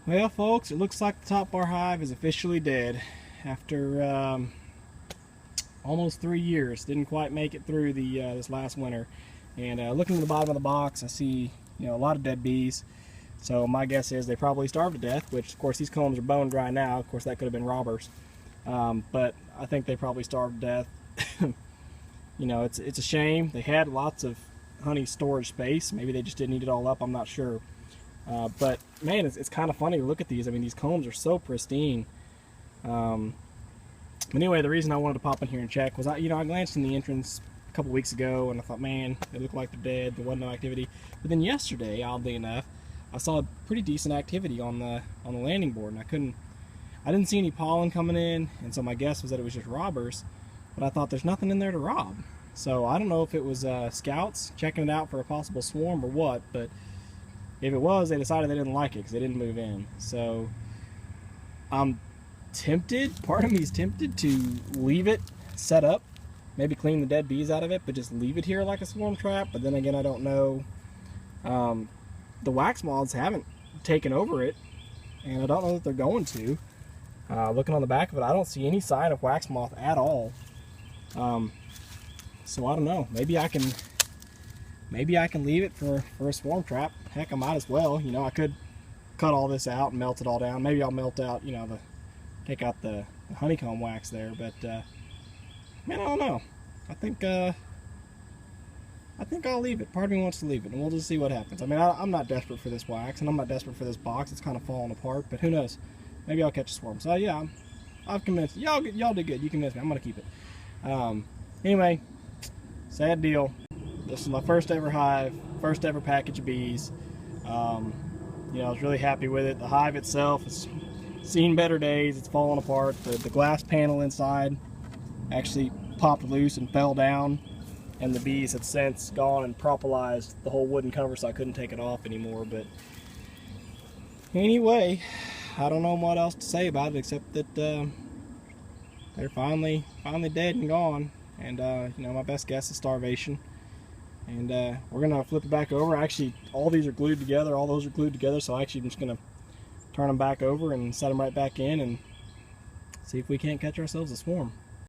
Well, folks, it looks like the top bar hive is officially dead after almost 3 years. Didn't quite make it through the this last winter. And looking at the bottom of the box, I see a lot of dead bees. So my guess is they probably starved to death. Which, of course, these combs are bone dry now. Of course, that could have been robbers, but I think they probably starved to death. It's a shame. They had lots of honey storage space. Maybe they just didn't eat it all up. I'm not sure. But man, it's kind of funny to look at these. I mean, these combs are so pristine. Anyway, the reason I wanted to pop in here and check was I glanced in the entrance a couple weeks ago and I thought, man, they look like they're dead. There wasn't no activity. But then yesterday, oddly enough, I saw pretty decent activity on the landing board, and I didn't see any pollen coming in, and so my guess was that it was just robbers. But I thought there's nothing in there to rob. So I don't know if it was scouts checking it out for a possible swarm or what, but if it was, they decided they didn't like it because they didn't move in. So I'm tempted, part of me is tempted to leave it set up, maybe clean the dead bees out of it, but just leave it here like a swarm trap. But then again, I don't know. The wax moths haven't taken over it, and I don't know that they're going to. Looking on the back of it, I don't see any sign of wax moth at all. So I don't know. Maybe I can leave it for a swarm trap. Heck, I might as well. I could cut all this out and melt it all down. Maybe I'll melt out, take out the honeycomb wax there. But man, I don't know. I think I'll leave it. Part of me wants to leave it, and we'll just see what happens. I mean, I'm not desperate for this wax, and I'm not desperate for this box. It's kind of falling apart, but who knows? Maybe I'll catch a swarm. So yeah, I've convinced y'all did good. You convinced me. I'm gonna keep it. Anyway, sad deal. This is my first ever hive, first ever package of bees. I was really happy with it. The hive itself has seen better days. It's fallen apart. The glass panel inside actually popped loose and fell down, and the bees have since gone and propolized the whole wooden cover, so I couldn't take it off anymore. But anyway, I don't know what else to say about it except that they're finally dead and gone. And my best guess is starvation. And we're gonna flip it back over. Actually, all these are glued together. All those are glued together. So actually, I'm just gonna turn them back over and set them right back in and see if we can't catch ourselves a swarm.